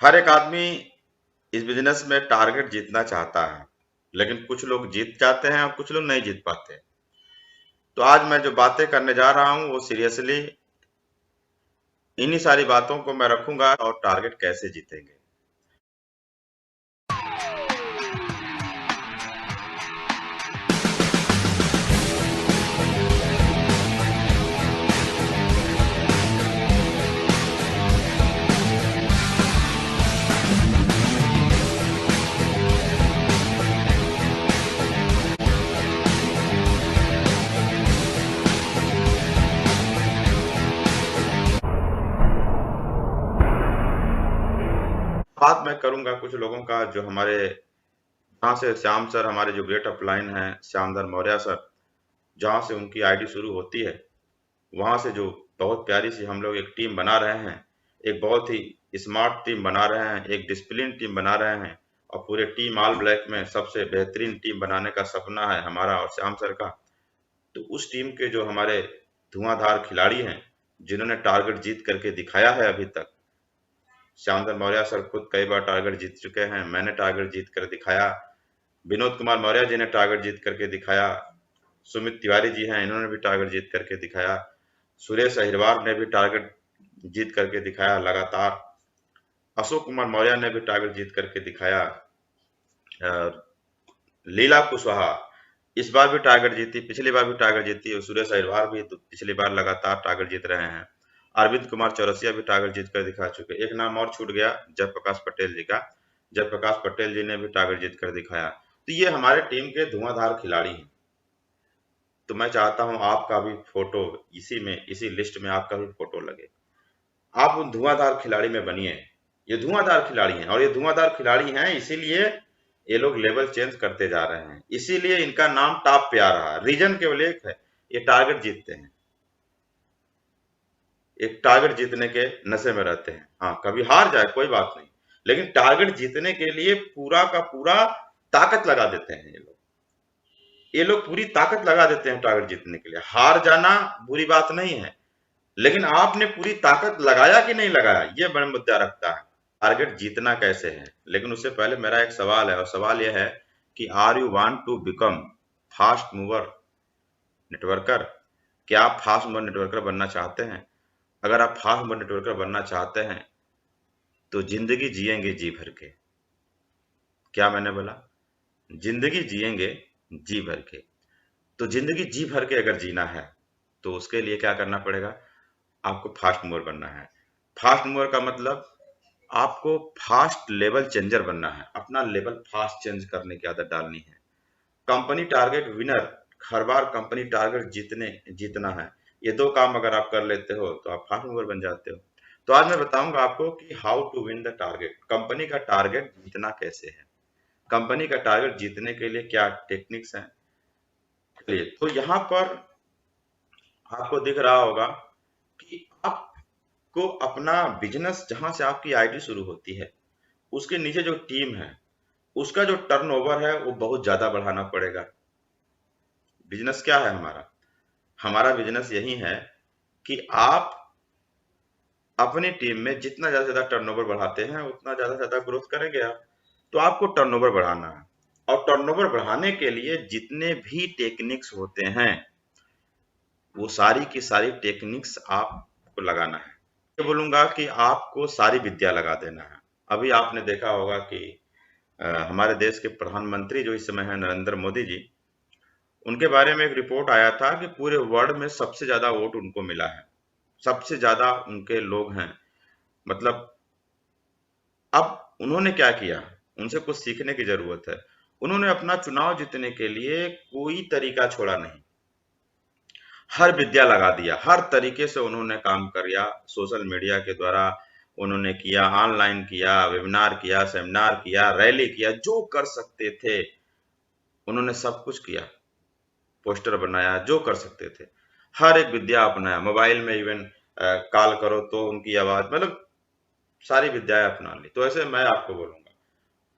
हर एक आदमी इस बिजनेस में टारगेट जीतना चाहता है, लेकिन कुछ लोग जीत जाते हैं और कुछ लोग नहीं जीत पाते। तो आज मैं जो बातें करने जा रहा हूं वो सीरियसली इन्हीं सारी बातों को मैं रखूंगा और टारगेट कैसे जीतेंगे। बात मैं करूंगा कुछ लोगों का जो हमारे जहाँ से श्याम सर, हमारे जो ग्रेट अपलाइन हैं श्यामधर मौर्य सर, जहाँ से उनकी आईडी शुरू होती है, वहां से जो बहुत प्यारी सी हम लोग एक टीम बना रहे हैं, एक बहुत ही स्मार्ट टीम बना रहे हैं, एक डिसिप्लिन टीम बना रहे हैं, और पूरे टीम ऑल ब्लैक में सबसे बेहतरीन टीम बनाने का सपना है हमारा और श्याम सर का। तो उस टीम के जो हमारे धुआंधार खिलाड़ी हैं, जिन्होंने टारगेट जीत करके दिखाया है अभी तक, श्यामधर मौर्य सर खुद कई बार टारगेट जीत चुके हैं, मैंने टारगेट जीत कर दिखाया, विनोद कुमार मौर्य जी ने टारगेट जीत करके दिखाया, सुमित तिवारी जी हैं, इन्होंने भी टारगेट जीत करके दिखाया, सुरेश अहिरवार ने भी टारगेट जीत करके दिखाया लगातार, अशोक कुमार मौर्य ने भी टारगेट जीत करके दिखाया, लीला कुशवाहा इस बार भी टारगेट जीती, पिछली बार भी टारगेट जीती, और सुरेश अहिरवार भी तो पिछली बार लगातार टारगेट जीत रहे हैं। अरविंद कुमार चौरसिया भी टारगेट जीत कर दिखा चुके। एक नाम और छूट गया, जयप्रकाश पटेल जी का। जयप्रकाश पटेल जी ने भी टारगेट जीत कर दिखाया। तो ये हमारे टीम के धुआंधार खिलाड़ी हैं। तो मैं चाहता हूं आपका भी फोटो इसी में, इसी लिस्ट में आपका भी फोटो लगे। आप उन धुआंधार खिलाड़ी में बनिए। ये धुआंधार खिलाड़ी हैं, और ये धुआंधार खिलाड़ी हैं इसीलिए ये लोग लेवल चेंज करते जा रहे हैं, इसीलिए इनका नाम टॉप पे आ रहा है। रीजन केवल एक है, ये टारगेट जीतते हैं, एक टारगेट जीतने के नशे में रहते हैं। हाँ, कभी हार जाए कोई बात नहीं, लेकिन टारगेट जीतने के लिए पूरा का पूरा ताकत लगा देते हैं ये लोग पूरी ताकत लगा देते हैं टारगेट जीतने के लिए। हार जाना बुरी बात नहीं है, लेकिन आपने पूरी ताकत लगाया कि नहीं लगाया, ये बड़ा मुद्दा रखता है। टारगेट जीतना कैसे है, लेकिन उससे पहले मेरा एक सवाल है, और सवाल यह है कि are you want to become fast mover networker? क्या आप फास्ट मूवर नेटवर्कर बनना चाहते हैं? अगर आप फास्ट मूवर नेटवर्कर बनना चाहते हैं तो जिंदगी जिएंगे जी भर के। क्या मैंने बोला? जिंदगी जिएंगे जी भर के। तो जिंदगी जी भर के अगर जीना है तो उसके लिए क्या करना पड़ेगा? आपको फास्ट मूवर बनना है। फास्ट मूवर का मतलब आपको फास्ट लेवल चेंजर बनना है, अपना लेवल फास्ट चेंज करने की आदत डालनी है। कंपनी टारगेट विनर, हर बार कंपनी टारगेट जीतना है। ये दो काम अगर आप कर लेते हो तो आप फास्ट मूवर बन जाते हो। तो आज मैं बताऊंगा आपको कि how to win the target, company का टारगेट जीतना कैसे है, कंपनी का टारगेट जीतने के लिए क्या टेक्निक्स हैं। चलिए, तो यहाँ पर आपको दिख रहा होगा कि आपको अपना बिजनेस, जहां से आपकी आईडी शुरू होती है, उसके नीचे जो टीम है, उसका जो टर्नओवर है वो बहुत ज्यादा बढ़ाना पड़ेगा। बिजनेस क्या है हमारा? हमारा बिजनेस यही है कि आप अपनी टीम में जितना ज्यादा से ज्यादा टर्नओवर बढ़ाते हैं उतना ज्यादा से ज्यादा ग्रोथ करेंगे आप। तो आपको टर्नओवर बढ़ाना है, और टर्नओवर बढ़ाने के लिए जितने भी टेक्निक्स होते हैं वो सारी की सारी टेक्निक्स आपको लगाना है। ये बोलूंगा कि आपको सारी विद्या लगा देना है। अभी आपने देखा होगा कि हमारे देश के प्रधानमंत्री जो इस समय है, नरेंद्र मोदी जी, उनके बारे में एक रिपोर्ट आया था कि पूरे वर्ल्ड में सबसे ज्यादा वोट उनको मिला है, सबसे ज्यादा उनके लोग हैं। मतलब अब उन्होंने क्या किया, उनसे कुछ सीखने की जरूरत है। उन्होंने अपना चुनाव जीतने के लिए कोई तरीका छोड़ा नहीं, हर विद्या लगा दिया, हर तरीके से उन्होंने काम किया। सोशल मीडिया के द्वारा उन्होंने किया, ऑनलाइन किया, वेबिनार किया, सेमिनार किया, रैली किया, जो कर सकते थे उन्होंने सब कुछ किया। पोस्टर बनाया, जो कर सकते थे हर एक विद्या अपनाया। मोबाइल में इवन कॉल करो तो उनकी आवाज, मतलब सारी विद्याएं अपना ली। तो ऐसे मैं आपको बोलूंगा,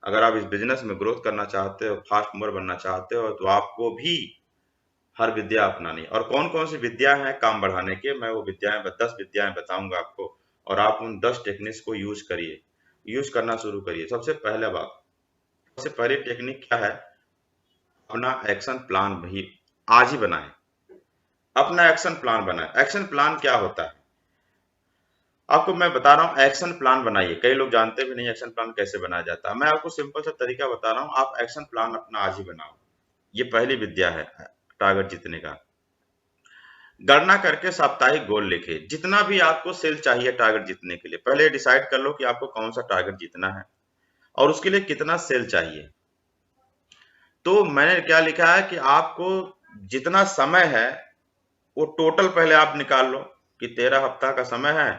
अगर आप इस बिजनेस में ग्रोथ करना चाहते हो, फास्ट मूवर बनना चाहते हो, तो आपको भी हर विद्या अपनानी। और कौन कौन सी विद्या हैं काम बढ़ाने के, मैं वो विद्याएं 10 विद्याएं बताऊंगा आपको, और आप उन 10 टेक्निक्स को यूज करिए। यूज करना शुरू करिए। सबसे पहले बात, सबसे पहली टेक्निक क्या है, अपना एक्शन प्लान भी आज ही बनाएं। अपना एक्शन प्लान बनाएं। एक्शन प्लान क्या होता है आपको मैं बता रहा हूँ, एक्शन प्लान बनाइए। कई लोग जानते भी नहीं एक्शन प्लान कैसे बनाया जाता है। मैं आपको सिंपल सा तरीका बता रहा हूँ, आप एक्शन प्लान अपना आज ही बनाओ। ये पहली विद्या है टारगेट जीतने का। गणना करके साप्ताहिक गोल लिखे। जितना भी आपको सेल चाहिए टारगेट जीतने के लिए, पहले डिसाइड कर लो कि आपको कौन सा टारगेट जीतना है और उसके लिए कितना सेल चाहिए। तो मैंने क्या लिखा है कि आपको जितना समय है वो टोटल पहले आप निकाल लो कि 13 हफ्ता का समय है,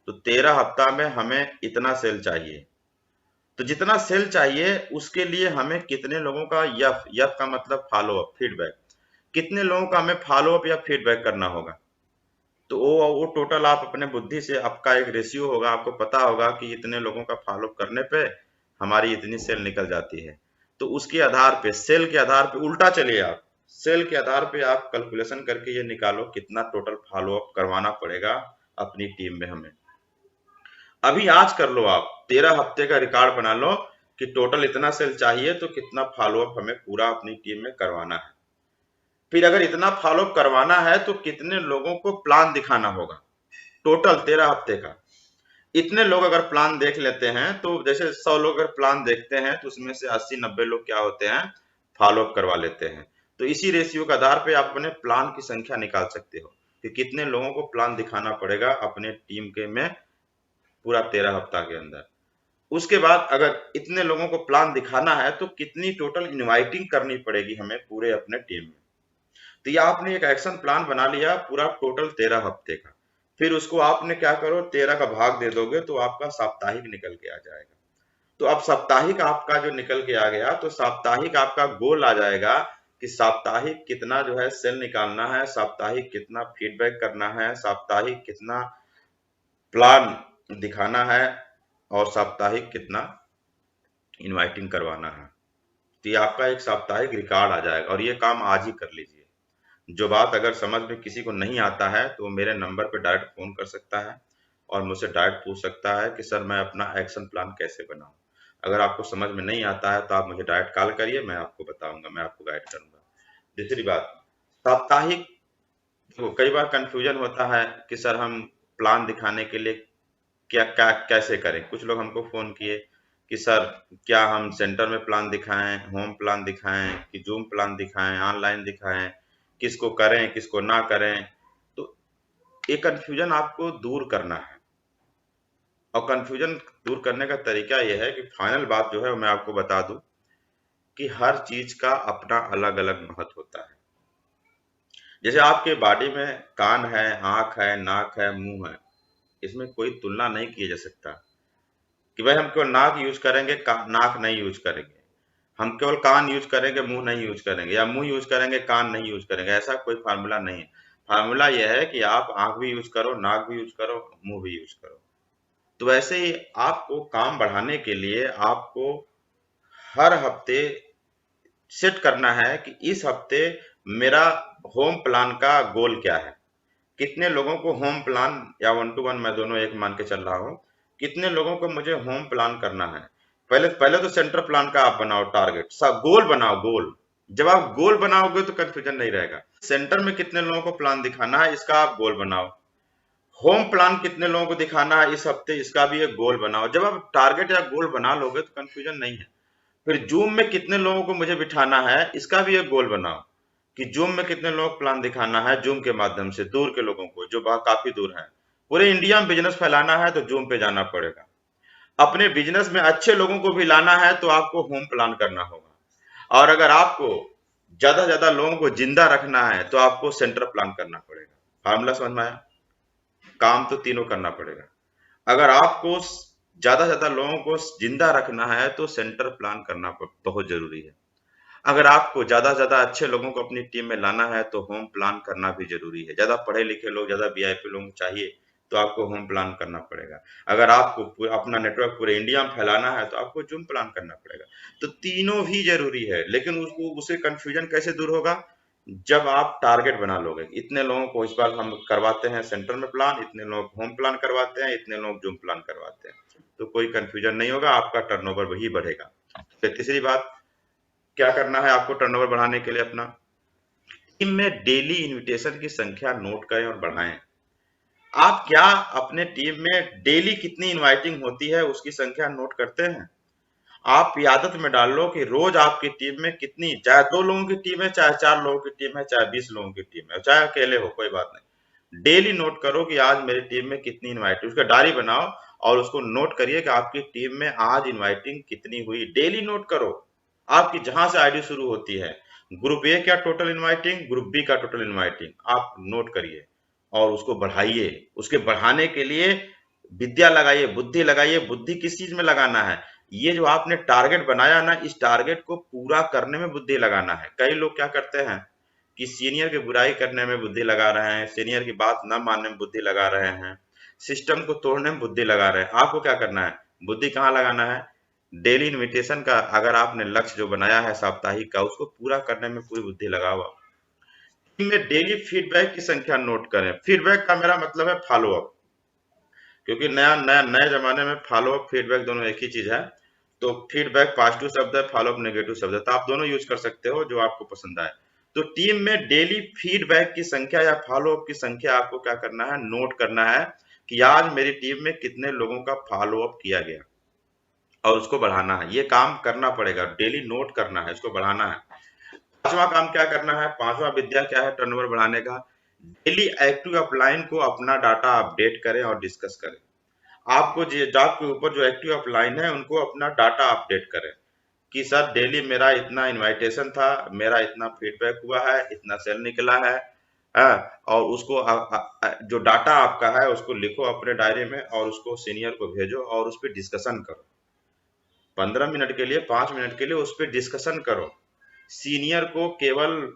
तो 13 हफ्ता में हमें इतना सेल चाहिए। तो जितना सेल चाहिए उसके लिए हमें कितने लोगों का यफ यफ का मतलब फॉलो अप, फीडबैक, कितने लोगों का हमें फॉलो अप या फीडबैक करना होगा। तो वो टोटल आप अपने बुद्धि से, आपका एक रेशियो होगा, आपको पता होगा कि इतने लोगों का फॉलो अप करने पे हमारी इतनी सेल निकल जाती है। तो उसके आधार पे, सेल के आधार पे उल्टा चलिए आप, सेल के आधार पे आप कैलकुलेशन करके ये निकालो कितना टोटल फॉलो अप करवाना पड़ेगा अपनी टीम में हमें। अभी आज कर लो, आप 13 हफ्ते का रिकॉर्ड बना लो कि टोटल इतना सेल चाहिए तो कितना फॉलो अप हमें पूरा अपनी टीम में करवाना है। फिर अगर इतना फॉलो अप करवाना है तो कितने लोगों को प्लान दिखाना होगा टोटल 13 हफ्ते का। इतने लोग अगर प्लान देख लेते हैं, तो जैसे 100 लोग अगर प्लान देखते हैं तो उसमें से 80-90 लोग क्या होते हैं, फॉलो अप करवा लेते हैं। तो इसी रेशियो के आधार पे आप अपने प्लान की संख्या निकाल सकते हो कि कितने लोगों को प्लान दिखाना पड़ेगा अपने टीम के में पूरा 13 हफ्ता के अंदर। उसके बाद अगर इतने लोगों को प्लान दिखाना है तो कितनी टोटल इनवाइटिंग करनी पड़ेगी हमें पूरे अपने टीम में। तो ये आपने एक एक्शन प्लान बना लिया पूरा टोटल 13 हफ्ते का। फिर उसको आपने क्या करो, 13 का भाग दे दोगे तो आपका साप्ताहिक निकल के आ जाएगा। तो अब साप्ताहिक आपका जो निकल के आ गया, तो साप्ताहिक आपका गोल आ जाएगा कि साप्ताहिक कितना जो है सेल निकालना है, साप्ताहिक कितना फीडबैक करना है, साप्ताहिक कितना प्लान दिखाना है और साप्ताहिक कितना इनवाइटिंग करवाना है। तो ये आपका एक साप्ताहिक रिकॉर्ड आ जाएगा और ये काम आज ही कर लीजिए। जो बात अगर समझ में किसी को नहीं आता है तो मेरे नंबर पे डायरेक्ट फोन कर सकता है और मुझसे डायरेक्ट पूछ सकता है कि सर मैं अपना एक्शन प्लान कैसे बनाऊं। अगर आपको समझ में नहीं आता है तो आप मुझे डायरेक्ट कॉल करिए, मैं आपको बताऊंगा, मैं आपको गाइड करूंगा। दूसरी बात, साप्ताहिक, तो कई बार कंफ्यूजन होता है कि सर हम प्लान दिखाने के लिए क्या क्या कैसे करें। कुछ लोग हमको फोन किए कि सर क्या हम सेंटर में प्लान दिखाएं, होम प्लान दिखाएं कि जूम प्लान दिखाएं, ऑनलाइन दिखाएं, किसको करें किसको ना करें। तो ये कंफ्यूजन आपको दूर करना है और कंफ्यूजन दूर करने का तरीका यह है कि फाइनल बात जो है मैं आपको बता दूं कि हर चीज का अपना अलग अलग महत्व होता है। जैसे आपके बॉडी में कान है, आंख है, नाक है, मुंह है, इसमें कोई तुलना नहीं किया जा सकता कि भाई हम केवल नाक यूज करेंगे, नाक नहीं यूज करेंगे, हम केवल कान यूज करेंगे मुंह नहीं यूज करेंगे, या मुंह यूज करेंगे कान नहीं यूज करेंगे। ऐसा कोई फार्मूला नहीं है। फार्मूला यह है कि आप आंख भी यूज करो, नाक भी यूज करो, मुंह भी यूज करो। तो वैसे ही आपको काम बढ़ाने के लिए आपको हर हफ्ते सेट करना है कि इस हफ्ते मेरा होम प्लान का गोल क्या है। कितने लोगों को होम प्लान या 1 to 1, मैं दोनों एक मान के चल रहा हूँ, कितने लोगों को मुझे होम प्लान करना है। पहले पहले तो सेंटर प्लान का आप बनाओ, टारगेट सब गोल बनाओ, गोल। जब आप गोल बनाओगे तो कंफ्यूजन नहीं रहेगा। सेंटर में कितने लोगों को प्लान दिखाना है इसका आप गोल बनाओ, होम प्लान कितने लोगों को दिखाना है इस हफ्ते इसका भी एक गोल बनाओ। जब आप टारगेट या गोल बना लोगे तो कंफ्यूजन नहीं है। फिर जूम में कितने लोगों को मुझे बिठाना है इसका भी एक गोल बनाओ कि जूम में कितने लोगों को प्लान दिखाना है, जूम के माध्यम से दूर के लोगों को जो काफी दूर है। पूरे इंडिया में बिजनेस फैलाना है तो जूम पे जाना पड़ेगा। अपने बिजनेस में अच्छे लोगों को भी लाना है तो आपको होम प्लान करना होगा। और अगर आपको ज्यादा से ज्यादा लोगों को जिंदा रखना है तो आपको सेंटर प्लान करना पड़ेगा। फार्मूला समझ में आया? काम तो तीनों करना पड़ेगा। अगर आपको ज्यादा से ज्यादा लोगों को जिंदा रखना है तो सेंटर प्लान करना बहुत जरूरी है। अगर आपको ज्यादा से ज्यादा अच्छे लोगों को अपनी टीम में लाना है तो होम प्लान करना भी जरूरी है। ज्यादा पढ़े लिखे लोग, ज्यादा वीआईपी लोग चाहिए तो आपको होम प्लान करना पड़ेगा। अगर आपको अपना नेटवर्क पूरे इंडिया में फैलाना है तो आपको जूम प्लान करना पड़ेगा। तो तीनों भी जरूरी है, लेकिन उसको उसे कंफ्यूजन कैसे दूर होगा, जब आप टारगेट बना लोगे। इतने लोगों को इस बार हम करवाते हैं सेंटर में प्लान, इतने लोग होम प्लान करवाते हैं, इतने लोग जूम प्लान करवाते हैं। तो कोई कंफ्यूजन नहीं होगा, आपका टर्नओवर वही बढ़ेगा। फिर तीसरी बात, क्या करना है आपको टर्नओवर बढ़ाने के लिए? अपना टीम में डेली इनविटेशन की संख्या नोट करें और बढ़ाएं। आप क्या अपने टीम में डेली कितनी इनवाइटिंग होती है उसकी संख्या नोट करते हैं? आप ये आदत में डाल लो कि रोज आपकी टीम में कितनी, चाहे 2 लोगों की टीम है, चाहे 4 लोगों की टीम है, चाहे 20 लोगों की टीम है, चाहे अकेले हो, कोई बात नहीं। डेली नोट करो कि आज मेरी टीम में कितनी इनवाइटिंग, उसका डायरी बनाओ और उसको नोट करिए कि आपकी टीम में आज इनवाइटिंग कितनी हुई। डेली नोट करो। आपकी जहां से आईडी शुरू होती है, ग्रुप ए का टोटल इनवाइटिंग, ग्रुप बी का टोटल इनवाइटिंग, आप नोट करिए और उसको बढ़ाइए। उसके बढ़ाने के लिए विद्या लगाइए, बुद्धि लगाइए। बुद्धि किस चीज में लगाना है? ये जो आपने टारगेट बनाया ना, इस टारगेट को पूरा करने में बुद्धि लगाना है। कई लोग क्या करते हैं कि सीनियर की बुराई करने में बुद्धि लगा रहे हैं, सीनियर की बात न मानने में बुद्धि लगा रहे हैं, सिस्टम को तोड़ने में बुद्धि लगा रहे हैं। आपको क्या करना है? बुद्धि कहाँ लगाना है? डेली इनविटेशन का अगर आपने लक्ष्य जो बनाया है साप्ताहिक का, उसको पूरा करने में पूरी बुद्धि लगाओ। में डेली फीडबैक की संख्या नोट करें। फीडबैक का मेरा मतलब है फॉलो अप, क्योंकि नया नया नए जमाने में फॉलो अप फीडबैक दोनों एक ही चीज है। तो फीडबैक पॉजिटिव शब्द है, फॉलो अप नेगेटिव शब्द है, तो आप दोनों यूज कर सकते हो जो आपको पसंद आए। तो टीम में डेली फीडबैक की संख्या या फॉलो अप की संख्या आपको क्या करना है? नोट करना है कि आज मेरी टीम में कितने लोगों का फॉलो अप किया गया और उसको बढ़ाना है। ये काम करना पड़ेगा, डेली नोट करना है, इसको बढ़ाना है। पांचवा काम क्या करना है? पांचवा विद्या क्या है टर्नओवर बढ़ाने का? डेली एक्टिव अपलाइन को अपना डाटा अपडेट करें और डिस्कस करें। आपको जॉब के ऊपर जो एक्टिव अपलाइन है उनको अपना डाटा अपडेट करें कि सर डेली मेरा इतना इनविटेशन था, मेरा इतना फीडबैक हुआ है, इतना सेल निकला है। और उसको जो डाटा आपका है उसको लिखो अपने डायरी में और उसको सीनियर को भेजो और उस पर डिस्कशन करो। 15 मिनट के लिए, 5 मिनट के लिए उस पर डिस्कशन करो। सीनियर को केवल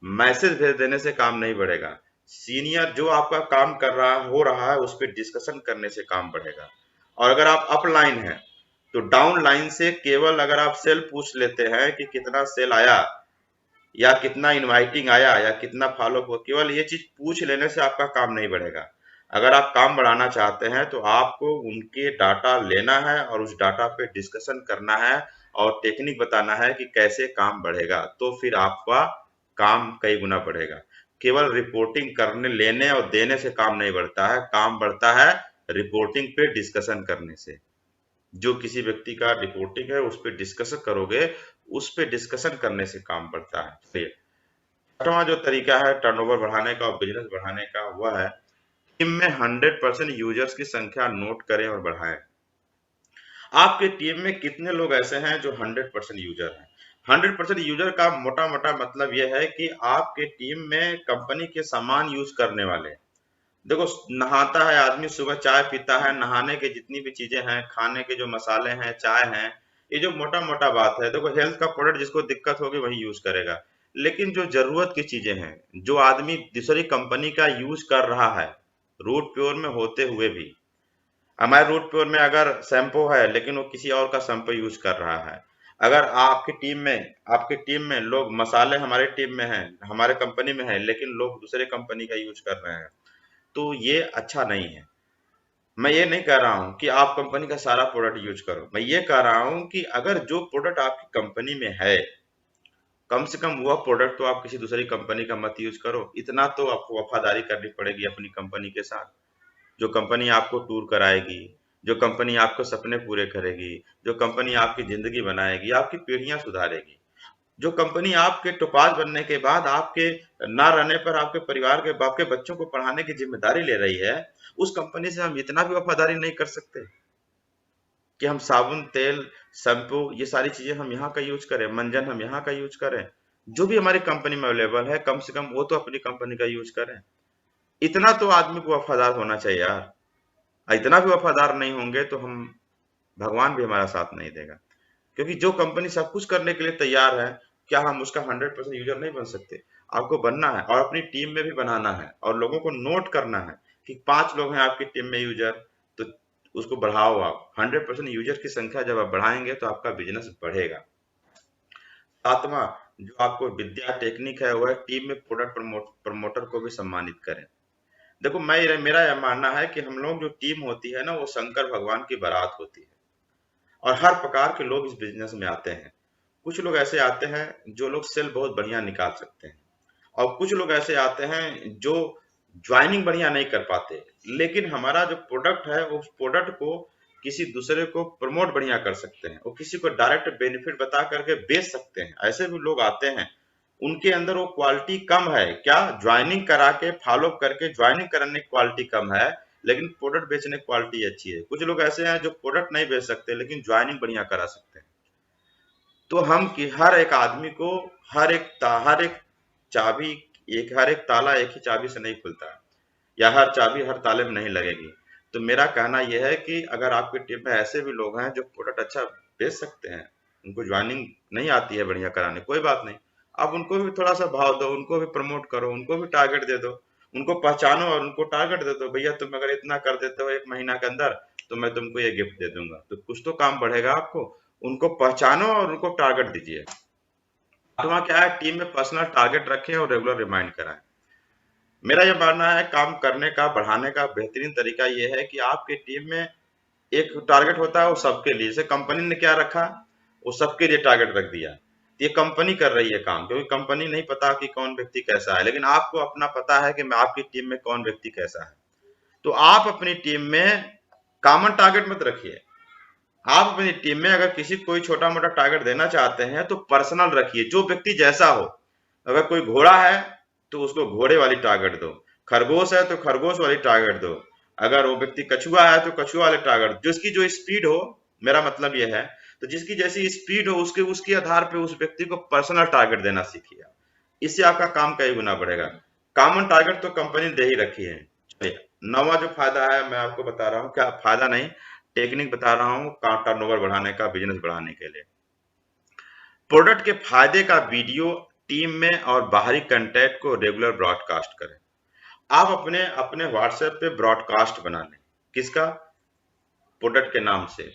मैसेज भेज देने से काम नहीं बढ़ेगा। सीनियर जो आपका काम कर रहा हो रहा है उस पर डिस्कशन करने से काम बढ़ेगा। और अगर आप अपलाइन है तो डाउन लाइन से केवल अगर आप सेल पूछ लेते हैं कि कितना सेल आया या कितना इनवाइटिंग आया या कितना फॉलो हुआ, केवल ये चीज पूछ लेने से आपका काम नहीं बढ़ेगा। अगर आप काम बढ़ाना चाहते हैं तो आपको उनके डाटा लेना है और उस डाटा पे डिस्कशन करना है और टेक्निक बताना है कि कैसे काम बढ़ेगा, तो फिर आपका काम कई गुना बढ़ेगा। केवल रिपोर्टिंग करने, लेने और देने से काम नहीं बढ़ता है, काम बढ़ता है रिपोर्टिंग पे डिस्कशन करने से। जो किसी व्यक्ति का रिपोर्टिंग है उस पर डिस्कशन करोगे, उस पे डिस्कशन करने से काम बढ़ता है। चलिए, छठवां जो तरीका है टर्नओवर बढ़ाने का और बिजनेस बढ़ाने का वह है टीम में 100% यूजर्स की संख्या नोट करें और बढ़ाएं। आपके टीम में कितने लोग ऐसे हैं जो 100% यूजर हैं? 100% यूजर का मोटा मोटा मतलब यह है कि आपके टीम में कंपनी के सामान यूज करने वाले। देखो, नहाता है आदमी, सुबह चाय पीता है, नहाने के जितनी भी चीजें हैं, खाने के जो मसाले हैं, चाय हैं, ये जो मोटा मोटा बात है, देखो हेल्थ का प्रोडक्ट जिसको दिक्कत होगी वही यूज करेगा। लेकिन जो जरूरत की चीजें हैं, जो आदमी दूसरी कंपनी का यूज कर रहा है रूट प्योर में होते हुए भी, हमारे रूट प्योर में अगर शैम्पू है लेकिन वो किसी और का शैम्पू यूज कर रहा है, अगर आपकी टीम में लोग, मसाले हमारे टीम में हैं, हमारे कंपनी में है लेकिन लोग दूसरे कंपनी का यूज कर रहे हैं, तो ये अच्छा नहीं है। मैं ये नहीं कह रहा हूं कि आप कंपनी का सारा प्रोडक्ट यूज करो, मैं ये कह रहा हूं कि अगर जो प्रोडक्ट आपकी कंपनी में है, कम से कम वह प्रोडक्ट तो आप किसी दूसरी कंपनी का मत यूज करो। इतना तो आपको वफादारी करनी पड़ेगी अपनी कंपनी के साथ। जो कंपनी आपको टूर कराएगी, जो कंपनी आपके सपने पूरे करेगी, जो कंपनी आपकी जिंदगी बनाएगी, आपकी पीढ़ियां सुधारेगी, जो कंपनी आपके टोपाज बनने के बाद आपके ना रहने पर आपके परिवार के, आपके बच्चों को पढ़ाने की जिम्मेदारी ले रही है, उस कंपनी से हम इतना भी वफादारी नहीं कर सकते कि हम साबुन, तेल, शैम्पू, ये सारी चीजें हम यहाँ का यूज करें, मंजन हम यहाँ का यूज करें। जो भी हमारी कंपनी में अवेलेबल है कम से कम वो तो अपनी कंपनी का यूज करें। इतना तो आदमी को वफादार होना चाहिए यार। इतना भी वफादार नहीं होंगे तो हम, भगवान भी हमारा साथ नहीं देगा। क्योंकि जो कंपनी सब कुछ करने के लिए तैयार है, क्या हम उसका 100% यूजर नहीं बन सकते? आपको बनना है और अपनी टीम में भी बनाना है और लोगों को नोट करना है कि 5 लोग हैं आपकी टीम में यूजर, तो उसको बढ़ाओ। आप 100% यूजर की संख्या जब आप बढ़ाएंगे तो आपका बिजनेस बढ़ेगा। सातवां जो आपको विद्या टेक्निक है वह टीम में प्रोडक्ट प्रमोटर को भी सम्मानित करें। देखो मेरा यह मानना है कि हम लोग जो टीम होती है ना, वो शंकर भगवान की बारात होती है, और हर प्रकार के लोग इस बिजनेस में आते हैं। कुछ लोग ऐसे आते हैं जो लोग सेल बहुत बढ़िया निकाल सकते हैं, और कुछ लोग ऐसे आते हैं जो ज्वाइनिंग बढ़िया नहीं कर पाते, लेकिन हमारा जो प्रोडक्ट है उस प्रोडक्ट को किसी दूसरे को प्रमोट बढ़िया कर सकते हैं, और किसी को डायरेक्ट बेनिफिट बता करके बेच सकते हैं। ऐसे भी लोग आते हैं, उनके अंदर वो क्वालिटी कम है, क्या ज्वाइनिंग करा के फॉलो करके ज्वाइनिंग कराने की क्वालिटी कम है, लेकिन प्रोडक्ट बेचने की क्वालिटी अच्छी है। कुछ लोग ऐसे हैं जो प्रोडक्ट नहीं बेच सकते लेकिन ज्वाइनिंग बढ़िया करा सकते हैं। तो हम कि हर एक आदमी को हर एक चाबी, एक हर एक ताला एक ही चाबी से नहीं खुलता है, या हर चाबी हर ताले में नहीं लगेगी। तो मेरा कहना यह है कि अगर आपकी टीम में ऐसे भी लोग हैं जो प्रोडक्ट अच्छा बेच सकते हैं, उनको ज्वाइनिंग नहीं आती है बढ़िया कराने, कोई बात नहीं, आप उनको भी थोड़ा सा भाव दो, उनको भी प्रमोट करो, उनको भी टारगेट दे दो, उनको पहचानो और उनको टारगेट दे दो, भैया तुम अगर इतना कर देते हो 1 महीना के अंदर तो मैं तुमको ये गिफ्ट दे दूंगा। तो कुछ तो काम बढ़ेगा आपको। उनको पहचानो और उनको टारगेट दीजिए। आठवां क्या है, टीम में पर्सनल टारगेट रखें और रेगुलर रिमाइंड कराएं। मेरा ये मानना है काम करने का, बढ़ाने का बेहतरीन तरीका ये है कि आपकी टीम में एक टारगेट होता है वो सबके लिए। जैसे कंपनी ने क्या रखा, वो सबके लिए टारगेट रख दिया। ये कंपनी कर रही है काम, क्योंकि कंपनी नहीं पता कि कौन व्यक्ति कैसा है, लेकिन आपको अपना पता है कि मैं आपकी टीम में कौन व्यक्ति कैसा है। तो आप अपनी टीम में कॉमन टारगेट मत रखिए। आप अपनी टीम में अगर किसी को कोई छोटा मोटा टारगेट देना चाहते हैं तो पर्सनल रखिए, जो व्यक्ति जैसा हो। अगर कोई घोड़ा है तो उसको घोड़े वाली टारगेट दो, खरगोश है तो खरगोश वाली टारगेट दो, अगर वो व्यक्ति कछुआ है तो कछुआ वाले टारगेट, जिसकी जो स्पीड हो, मेरा मतलब यह है, तो जिसकी जैसी स्पीड हो उसके उसके आधार पे उस व्यक्ति को पर्सनल टारगेट देना सीखिए। इससे आपका काम कई गुना बढ़ेगा। कॉमन टारगेट तो कंपनी दे ही रखी है। चलिए, नौवां जो फायदा है मैं आपको बता रहा हूँ, क्या फायदा नहीं, टेक्निक बता रहा हूँ टर्नओवर बढ़ाने का, बिजनेस बढ़ाने के लिए। प्रोडक्ट के फायदे का वीडियो टीम में और बाहरी कंटेंट को रेगुलर ब्रॉडकास्ट करें। आप अपने अपने व्हाट्सएप पे ब्रॉडकास्ट बना लें। किसका? प्रोडक्ट के नाम से,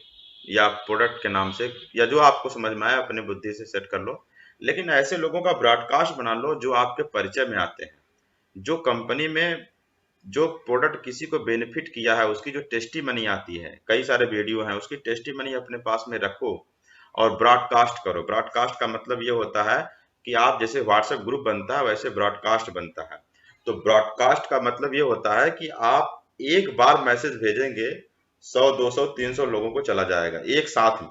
या प्रोडक्ट के नाम से, या जो आपको समझ में आए अपने बुद्धि से सेट कर लो। लेकिन ऐसे लोगों का ब्रॉडकास्ट बना लो जो आपके परिचय में आते हैं, जो कंपनी में जो प्रोडक्ट किसी को बेनिफिट किया है उसकी जो टेस्टिमनी आती है, कई सारे वीडियो हैं, उसकी टेस्टिमनी अपने पास में रखो और ब्रॉडकास्ट करो। ब्रॉडकास्ट का मतलब ये होता है कि आप जैसे व्हाट्सएप ग्रुप बनता है वैसे ब्रॉडकास्ट बनता है। तो ब्रॉडकास्ट का मतलब ये होता है कि आप एक बार मैसेज भेजेंगे, 100 200 300 लोगों को चला जाएगा एक साथ में,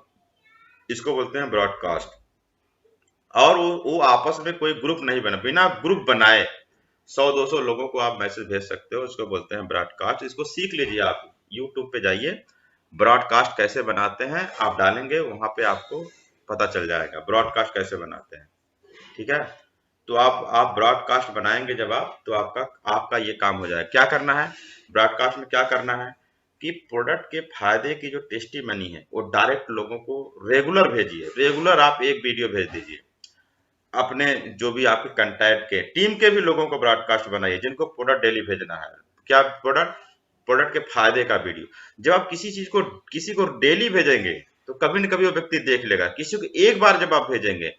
इसको बोलते हैं ब्रॉडकास्ट। और वो आपस में कोई ग्रुप नहीं बना, बिना ग्रुप बनाए 100 200 लोगों को आप मैसेज भेज सकते हो, इसको बोलते हैं ब्रॉडकास्ट। इसको सीख लीजिए। आप यूट्यूब पे जाइए, ब्रॉडकास्ट कैसे बनाते हैं आप डालेंगे, वहां पे आपको पता चल जाएगा ब्रॉडकास्ट कैसे बनाते हैं। ठीक है, तो आप ब्रॉडकास्ट बनाएंगे जब आप, तो आपका आपका ये काम हो जाएगा। क्या करना है ब्रॉडकास्ट में, क्या करना है कि प्रोडक्ट के फायदे की जो टेस्टिमनी है वो डायरेक्ट लोगों को रेगुलर भेजिए। रेगुलर आप एक वीडियो भेज दीजिए अपने जो भी आपके कंटैक्ट के, टीम के भी लोगों को ब्रॉडकास्ट बनाइए जिनको प्रोडक्ट डेली भेजना है। क्या प्रोडक्ट, प्रोडक्ट के फायदे का वीडियो। जब आप किसी चीज को किसी को डेली भेजेंगे तो कभी न कभी वो व्यक्ति देख लेगा। किसी को एक बार जब आप भेजेंगे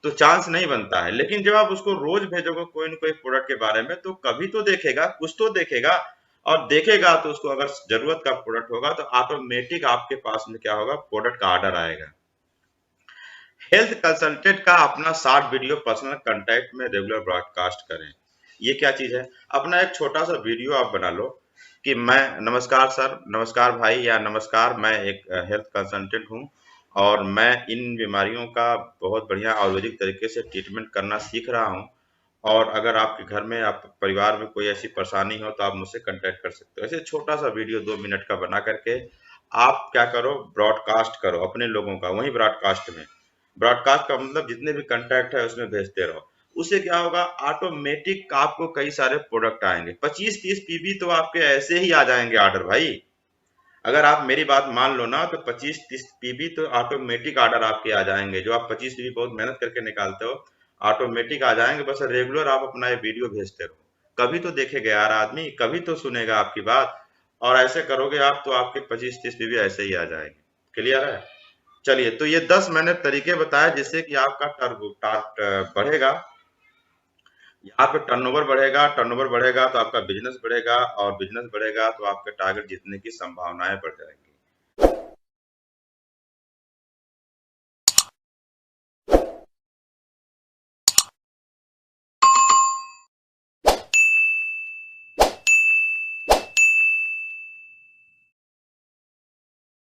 तो चांस नहीं बनता है, लेकिन जब आप उसको रोज भेजोगे कोई न कोई प्रोडक्ट के बारे में तो कभी तो देखेगा, कुछ तो देखेगा। और देखेगा तो उसको अगर जरूरत का प्रोडक्ट होगा तो ऑटोमेटिक आपके पास में क्या होगा, प्रोडक्ट का ऑर्डर आएगा। हेल्थ कंसल्टेंट का अपना शॉर्ट वीडियो पर्सनल कांटेक्ट में रेगुलर ब्रॉडकास्ट करें। ये क्या चीज है, अपना एक छोटा सा वीडियो आप बना लो कि मैं, नमस्कार सर, नमस्कार भाई, या नमस्कार मैं एक हेल्थ कंसल्टेंट हूँ और मैं इन बीमारियों का बहुत बढ़िया आयुर्वेदिक तरीके से ट्रीटमेंट करना सीख रहा हूँ, और अगर आपके घर में, आप परिवार में कोई ऐसी परेशानी हो तो आप मुझसे कांटेक्ट कर सकते हो। ऐसे छोटा सा वीडियो 2 मिनट का बना करके आप क्या करो, ब्रॉडकास्ट करो अपने लोगों का वहीं ब्रॉडकास्ट में। ब्रॉडकास्ट का मतलब जितने भी कंटैक्ट है उसमें भेजते रहो। उससे क्या होगा, ऑटोमेटिक आपको कई सारे प्रोडक्ट आएंगे। 25-30 पीबी तो आपके ऐसे ही आ जाएंगे ऑर्डर भाई। अगर आप मेरी बात मान लो ना तो 25-30 पीबी तो ऑटोमेटिक ऑर्डर आपके आ जाएंगे। जो आप 25 पीबी बहुत मेहनत करके निकालते हो, ऑटोमेटिक आ जाएंगे। बस रेगुलर आप अपना ये वीडियो भेजते रहो, कभी तो देखेगा यार आदमी, कभी तो सुनेगा आपकी बात। और ऐसे करोगे आप तो आपके 25-30 पीबी ऐसे ही आ जाएंगे। क्लियर है? चलिए, तो ये 10 मैंने तरीके बताए जिससे कि आपका टारगेट बढ़ेगा। यहाँ पे टर्नओवर बढ़ेगा तो आपका बिजनेस बढ़ेगा, और बिजनेस बढ़ेगा तो आपके टारगेट जीतने की संभावनाएं बढ़ जाएंगी।